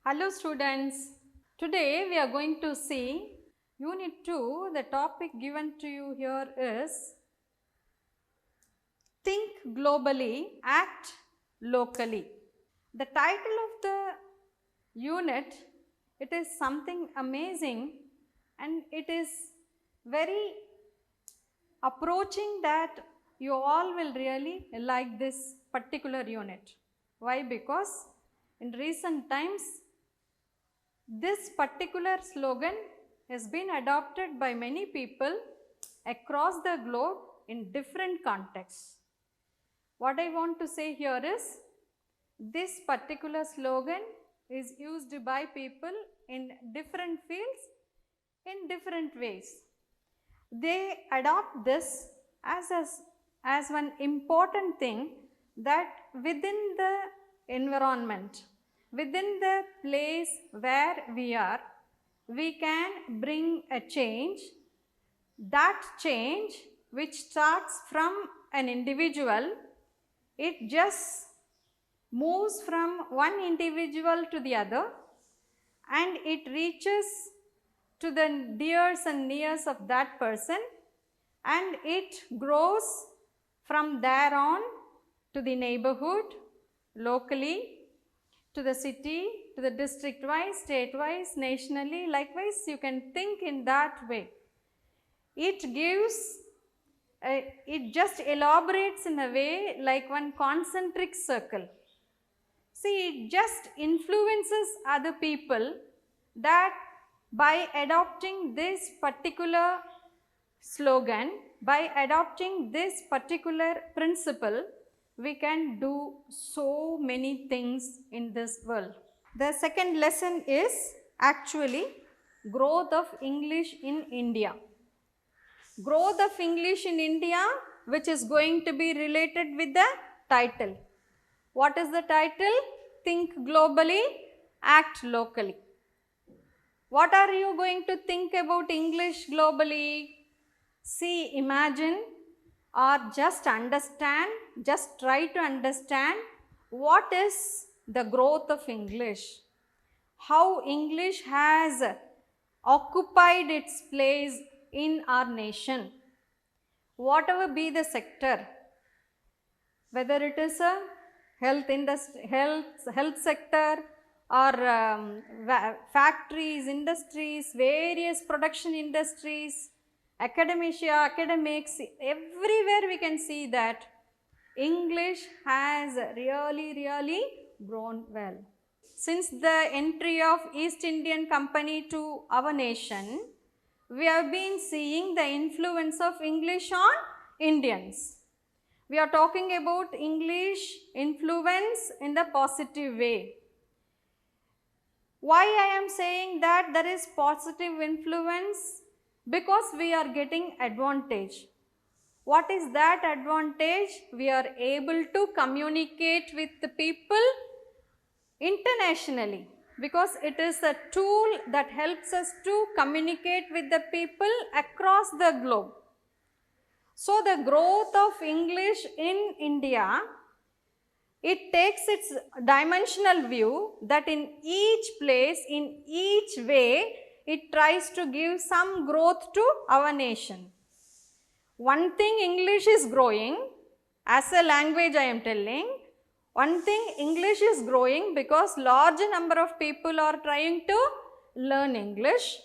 Hello students, today we are going to see Unit 2. The topic given to you here is Think Globally, Act Locally. The title of the unit, it is something amazing and it is very approaching that you all will really like this particular unit. Why? Because in recent times this particular slogan has been adopted by many people across the globe in different contexts. What I want to say here is, this particular slogan is used by people in different fields in different ways. They adopt this as one important thing, that within the environment, within the place where we are, we can bring a change. That change which starts from an individual, it just moves from one individual to the other and it reaches to the dears and nears of that person, and it grows from there on to the neighborhood, locally, to the city, to the district wise, state wise, nationally. Likewise, you can think in that way. It gives, it just elaborates in a way like one concentric circle. See, it just influences other people, that by adopting this particular slogan, by adopting this particular principle, we can do so many things in this world. The second lesson is actually growth of English in India. Growth of English in India, which is going to be related with the title. What is the title? Think globally, act locally. What are you going to think about English globally? See, imagine or just understand, just try to understand what is the growth of English, how English has occupied its place in our nation, whatever be the sector, whether it is a health sector or factories, industries, various production industries, academics, everywhere we can see that English has really grown well. Since the entry of East Indian Company to our nation, we have been seeing the influence of English on Indians. We are talking about English influence in the positive way. Why I am saying that there is positive influence? Because we are getting advantage. What is that advantage? We are able to communicate with the people internationally, because it is a tool that helps us to communicate with the people across the globe. So, the growth of English in India, it takes its dimensional view, that in each place, in each way, it tries to give some growth to our nation. One thing, English is growing as a language, I am telling. One thing, English is growing because large number of people are trying to learn English.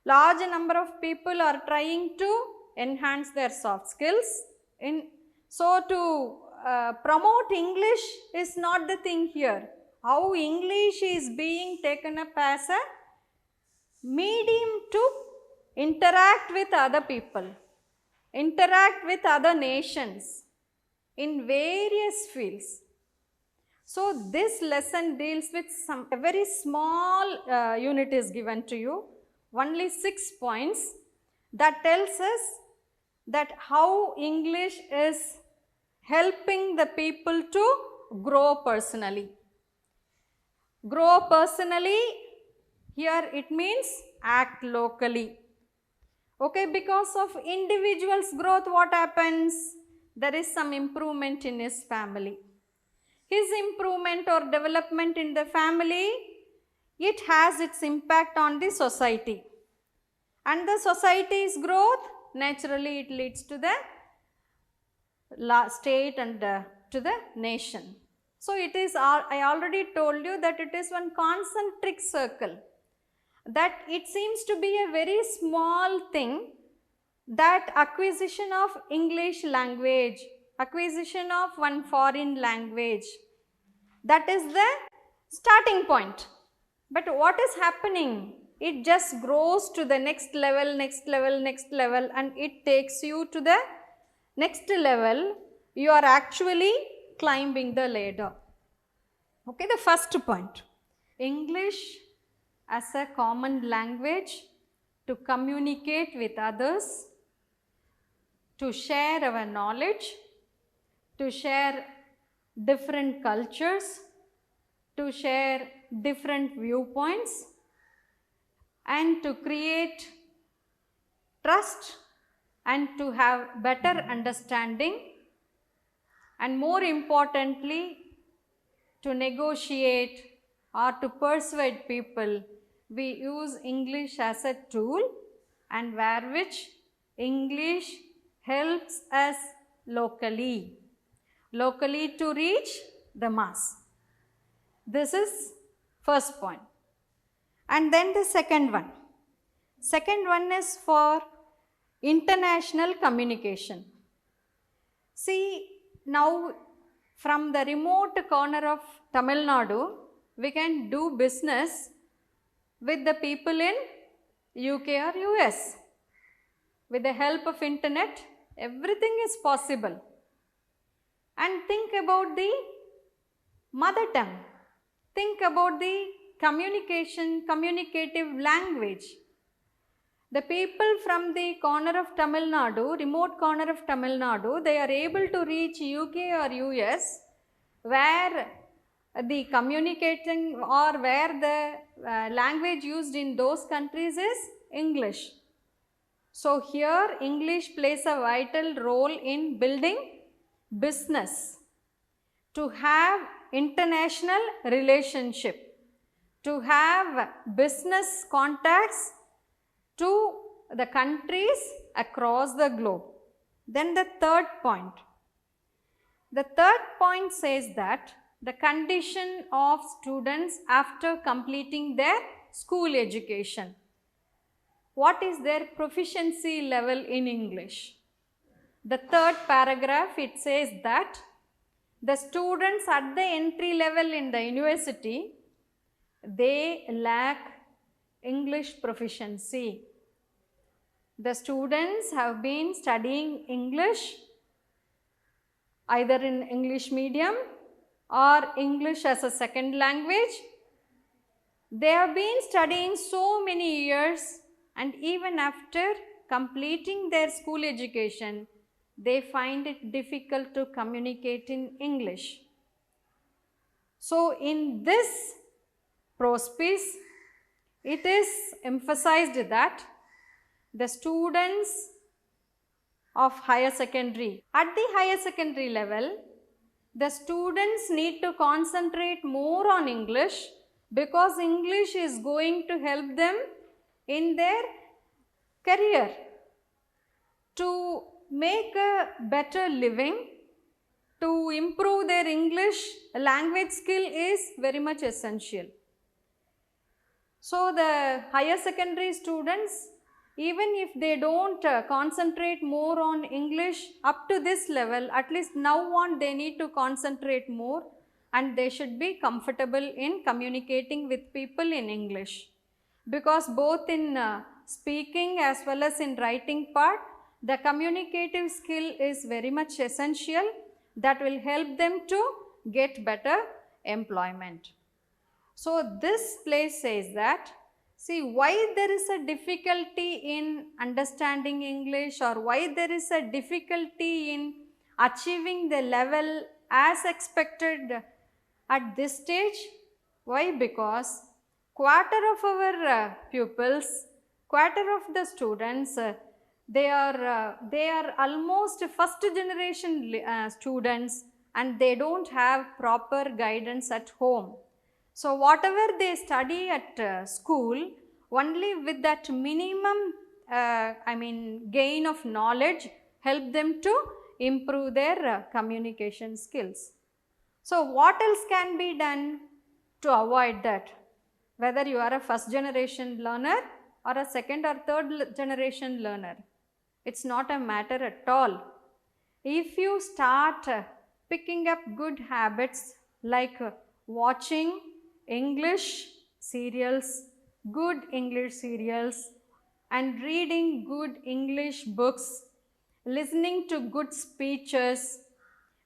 Large number of people are trying to enhance their soft skills. So, to promote English is not the thing here. How English is being taken up as a medium to interact with other people, interact with other nations in various fields. So, this lesson deals with a very small unit is given to you, only 6 points, that tells us that how English is helping the people to grow personally. Grow personally, here it means act locally. Okay, because of individual's growth, what happens? There is some improvement in his family. His improvement or development in the family, it has its impact on the society. And the society's growth, naturally it leads to the state and to the nation. So it is, I already told you that it is one concentric circle, that it seems to be a very small thing, that acquisition of English language, acquisition of one foreign language, that is the starting point. But what is happening? It just grows to the next level, next level, next level, and it takes you to the next level. You are actually climbing the ladder. Okay, the first point, English as a common language to communicate with others, to share our knowledge, to share different cultures, to share different viewpoints, and to create trust and to have better understanding, and more importantly, to negotiate or to persuade people. We use English as a tool, and where which English helps us locally to reach the mass. This is first point. And then the second one. Second one is for international communication. See, now from the remote corner of Tamil Nadu, we can do business with the people in UK or US. With the help of internet, everything is possible. And think about the mother tongue. Think about the communicative language. The people from the corner of Tamil Nadu, remote corner of Tamil Nadu, they are able to reach UK or US, where the communicating or where the language used in those countries is English. So here English plays a vital role in building business, to have international relationship, to have business contacts to the countries across the globe. Then the third point. The third point says that the condition of students after completing their school education. What is their proficiency level in English? The third paragraph, it says that the students at the entry level in the university, they lack English proficiency. The students have been studying English either in English medium or English as a second language. They have been studying so many years, and even after completing their school education, they find it difficult to communicate in English. So in this prospice, it is emphasized that the students of higher secondary, at the higher secondary level, the students need to concentrate more on English, because English is going to help them in their career to make a better living. To improve their English language skill is very much essential. So the higher secondary students, even if they don't concentrate more on English up to this level, at least now on they need to concentrate more, and they should be comfortable in communicating with people in English, because both in speaking as well as in writing part, the communicative skill is very much essential, that will help them to get better employment. So this place says that, see, why there is a difficulty in understanding English, or why there is a difficulty in achieving the level as expected at this stage. Why? Because quarter of our pupils, quarter of the students, they are almost first generation students, and they don't have proper guidance at home. So, whatever they study at school, only with that minimum gain of knowledge help them to improve their communication skills. So, what else can be done to avoid that? Whether you are a first generation learner or a second or third generation learner, it's not a matter at all. If you start picking up good habits like watching English serials, good English serials, and reading good English books, listening to good speeches,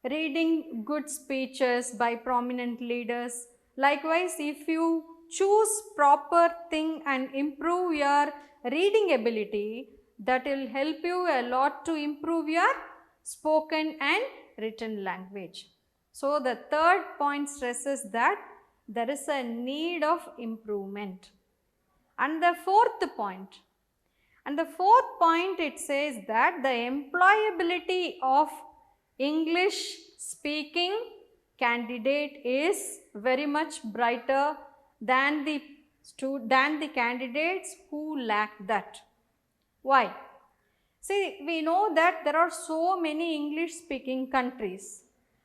reading good speeches by prominent leaders. Likewise, if you choose proper thing and improve your reading ability, that will help you a lot to improve your spoken and written language. So, the third point stresses that there is a need of improvement. And the fourth point, it says that the employability of English speaking candidate is very much brighter than the candidates who lack that. Why? See, we know that there are so many English speaking countries,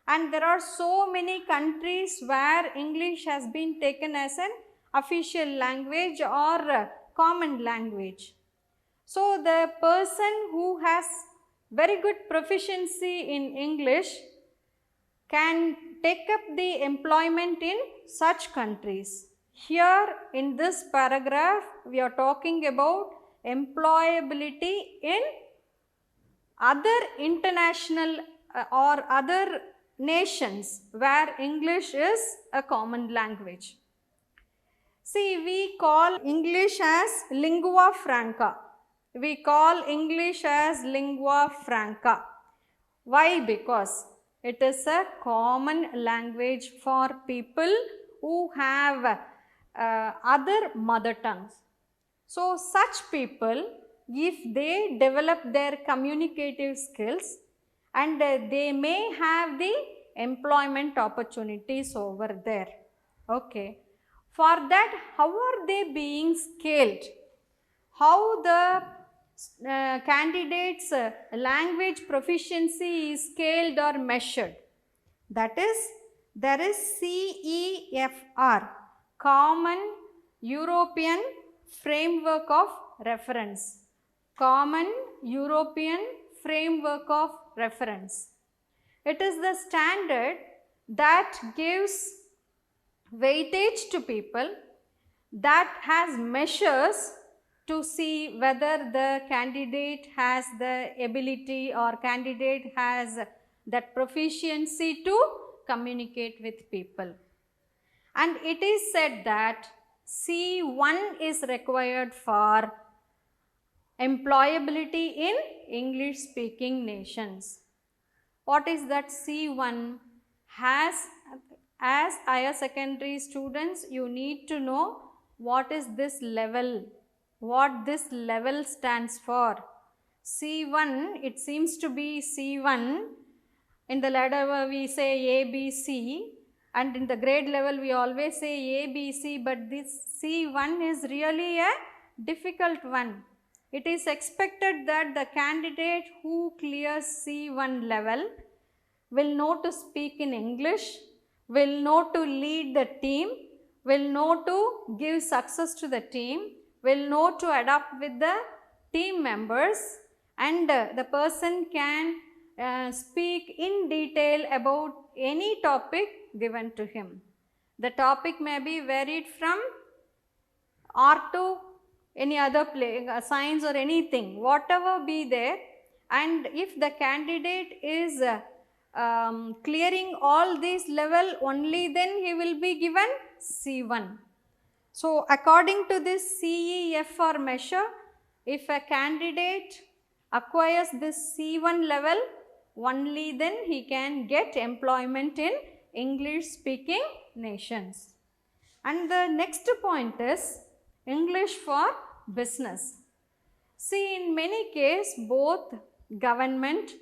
and there are so many countries where English has been taken as an official language or common language. So, the person who has very good proficiency in English can take up the employment in such countries. Here in this paragraph, we are talking about employability in other international or other nations where English is a common language. See, we call English as lingua franca. We call English as lingua franca. Why? Because it is a common language for people who have other mother tongues. So, such people, if they develop their communicative skills, and they may have the employment opportunities over there. Okay. For that, how are they being scaled? How the candidates' language proficiency is scaled or measured? That is, there is CEFR, Common European Framework of Reference. Common European Framework of Reference. It is the standard that gives weightage to people, that has measures to see whether the candidate has the ability or candidate has that proficiency to communicate with people. And it is said that C1 is required for employability in English speaking nations. What is that C1? As higher secondary students, you need to know what is this level, what this level stands for. C1, it seems to be C1. In the ladder we say ABC, and in the grade level we always say ABC, but this C1 is really a difficult one. It is expected that the candidate who clears C1 level will know to speak in English, will know to lead the team, will know to give success to the team, will know to adapt with the team members, and the person can speak in detail about any topic given to him. The topic may be varied from art to any other science or anything, whatever be there, and if the candidate is clearing all these level, only then he will be given C1. So, according to this CEFR measure, if a candidate acquires this C1 level, only then he can get employment in English speaking nations. And the next point is English for business. See, in many cases, both government,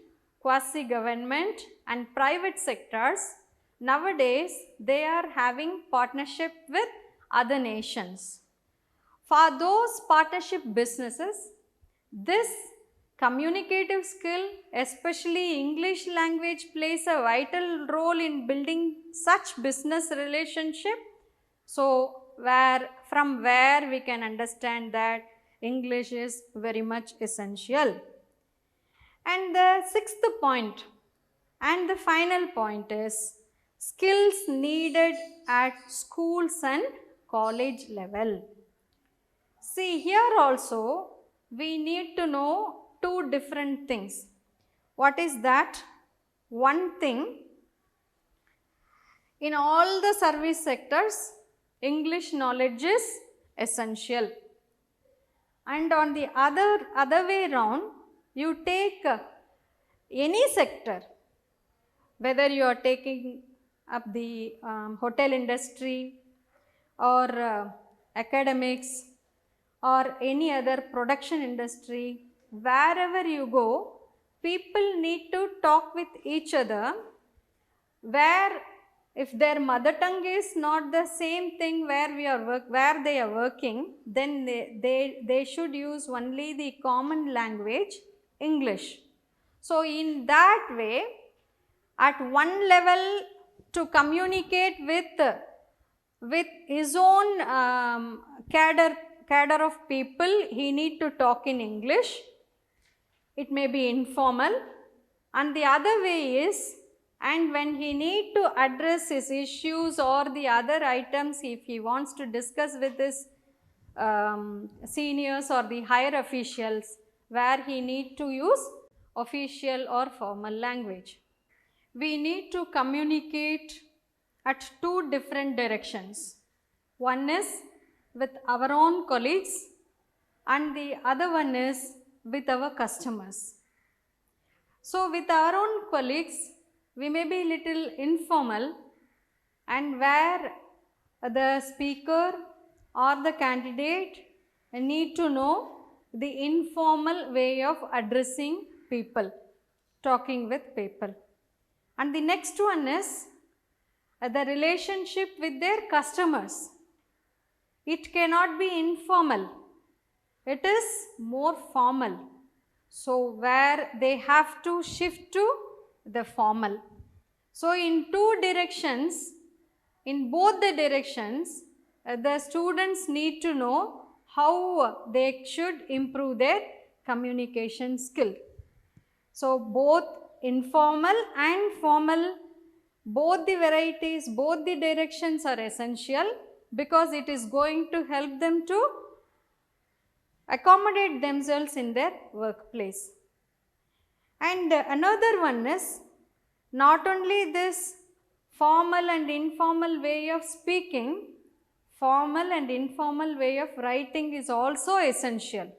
quasi-government and private sectors, nowadays they are having partnership with other nations. For those partnership businesses, this communicative skill, especially English language, plays a vital role in building such business relationship. So, from where we can understand that English is very much essential. And the sixth point and the final point is skills needed at schools and college level. See, here also we need to know two different things. What is that? One thing, in all the service sectors, English knowledge is essential. And on the other way around, you take any sector, whether you are taking up the hotel industry or academics or any other production industry, wherever you go, people need to talk with each other, where if their mother tongue is not the same thing where they are working, then they should use only the common language, English. So, in that way, at one level to communicate with his own cadre of people, he need to talk in English. It may be informal, and the other way is, and when he need to address his issues or the other items, if he wants to discuss with his seniors or the higher officials, where he need to use official or formal language. We need to communicate at two different directions. One is with our own colleagues and the other one is with our customers. So, with our own colleagues, we may be little informal, and where the speaker or the candidate need to know the informal way of addressing people, talking with people. And the next one is the relationship with their customers. It cannot be informal, it is more formal. So, where they have to shift to the formal. So, in two directions, in both the directions, the students need to know how they should improve their communication skill. So, both informal and formal, both the varieties, both the directions are essential, because it is going to help them to accommodate themselves in their workplace. And another one is, not only this formal and informal way of speaking, formal and informal way of writing is also essential.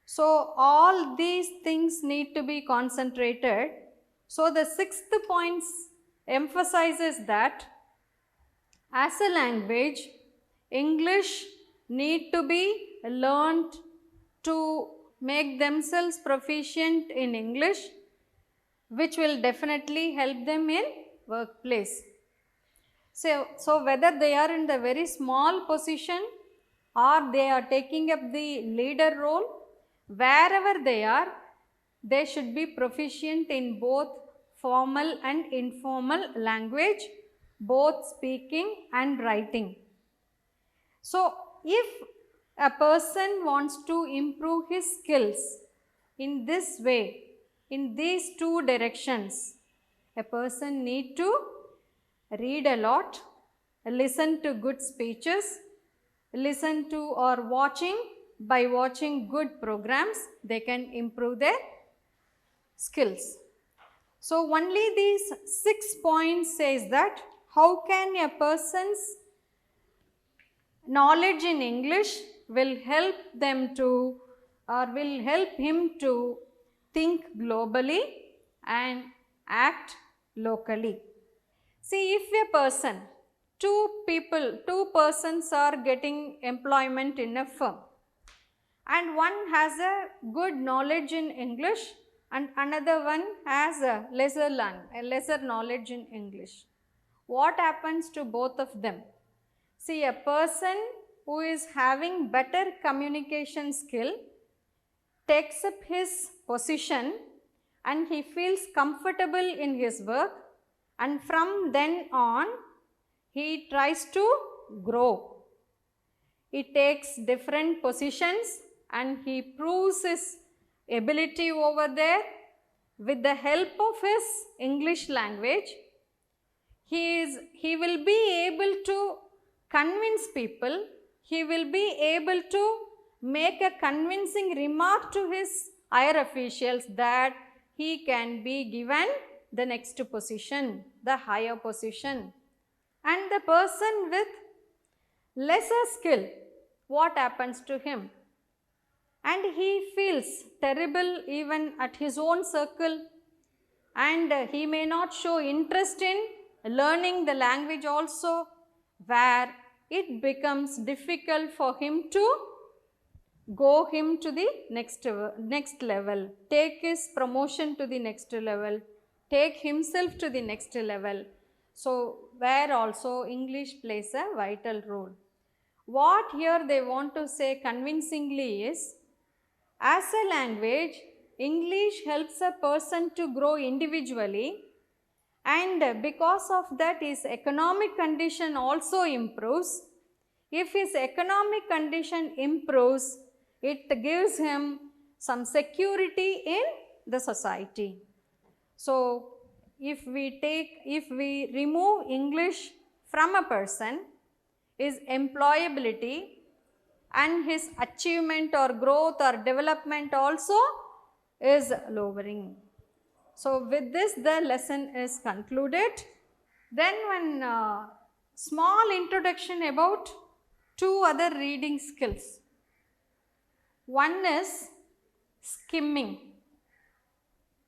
So, all these things need to be concentrated. So, the sixth point emphasizes that as a language, English need to be learned to make themselves proficient in English, which will definitely help them in workplace. So, whether they are in the very small position or they are taking up the leader role, wherever they are, they should be proficient in both formal and informal language, both speaking and writing. So, if a person wants to improve his skills in this way, in these two directions, a person need to read a lot, listen to good speeches, listen to or by watching good programs, they can improve their skills. So, only these 6 points says that how can a person's knowledge in English will help them to, or will help him to think globally and act locally. See, if a person, two persons are getting employment in a firm, and one has a good knowledge in English and another one has a lesser knowledge in English. What happens to both of them? See, a person who is having better communication skill takes up his position and he feels comfortable in his work, and from then on he tries to grow. He takes different positions and he proves his ability over there with the help of his English language. He will be able to convince people, he will be able to make a convincing remark to his higher officials that he can be given the next position, the higher position. And the person with lesser skill, what happens to him? And he feels terrible even at his own circle, and he may not show interest in learning the language also, where it becomes difficult for him to go him to the next level, take his promotion to the next level, take himself to the next level. So, where also English plays a vital role. What here they want to say convincingly is, as a language, English helps a person to grow individually, and because of that his economic condition also improves. If his economic condition improves, it gives him some security in the society. So, if we remove English from a person, his employability and his achievement or growth or development also is lowering. So, with this the lesson is concluded. Then one small introduction about two other reading skills. One is skimming.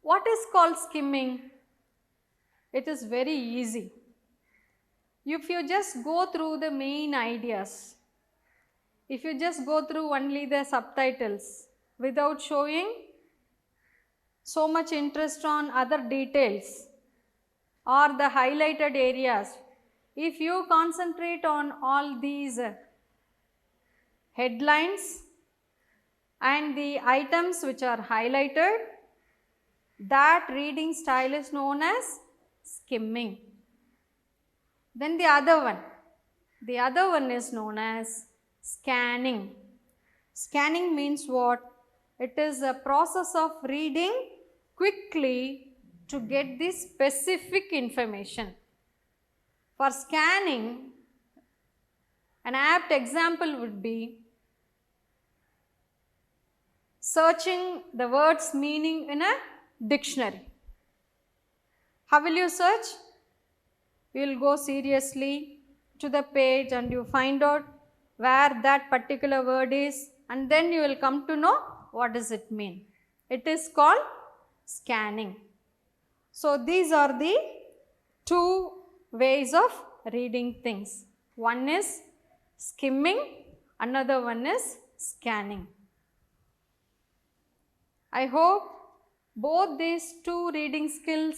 What is called skimming? It is very easy. If you just go through the main ideas, if you just go through only the subtitles without showing so much interest on other details or the highlighted areas, if you concentrate on all these headlines and the items which are highlighted, that reading style is known as skimming. Then the other one is known as scanning. Scanning means what? It is a process of reading quickly to get the specific information. For scanning, an apt example would be searching the word's meaning in a dictionary. How will you search? You will go seriously to the page and you find out where that particular word is, and then you will come to know what does it mean. It is called scanning. So, these are the two ways of reading things. One is skimming, another one is scanning. I hope both these two reading skills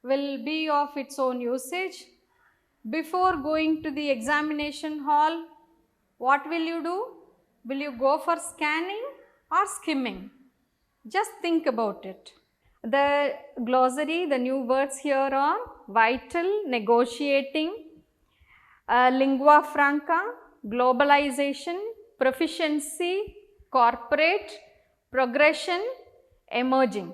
will be of its own usage. Before going to the examination hall, what will you do? Will you go for scanning or skimming? Just think about it. The glossary, the new words here are vital, negotiating, lingua franca, globalization, proficiency, corporate, progression, emerging.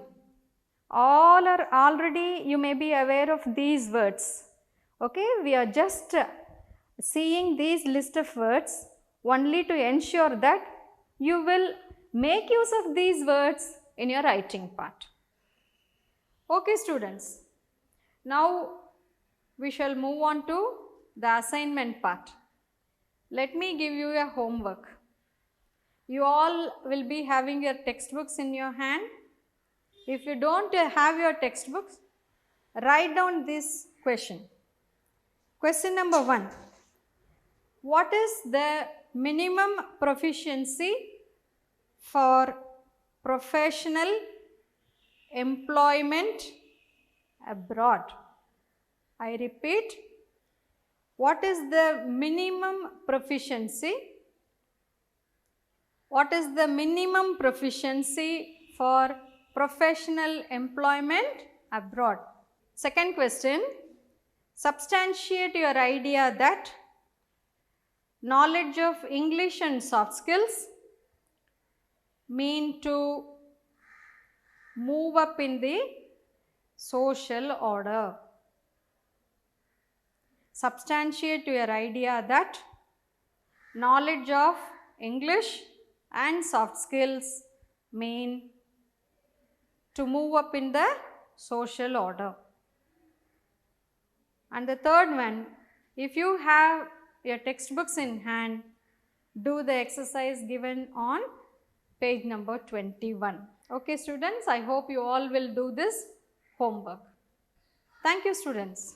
All are already, you may be aware of these words. Okay, we are just seeing these list of words only to ensure that you will make use of these words in your writing part. Okay students, now we shall move on to the assignment part. Let me give you a homework. You all will be having your textbooks in your hand. If you don't have your textbooks, write down this question. Question number 1. What is the minimum proficiency for professional employment abroad. I repeat, what is the minimum proficiency? What is the minimum proficiency for professional employment abroad? Second question, substantiate your idea that knowledge of English and soft skills mean to move up in the social order. Substantiate your idea that knowledge of English and soft skills mean to move up in the social order. And the third one, if you have your textbooks in hand, do the exercise given on page number 21. Okay students, I hope you all will do this homework. Thank you students.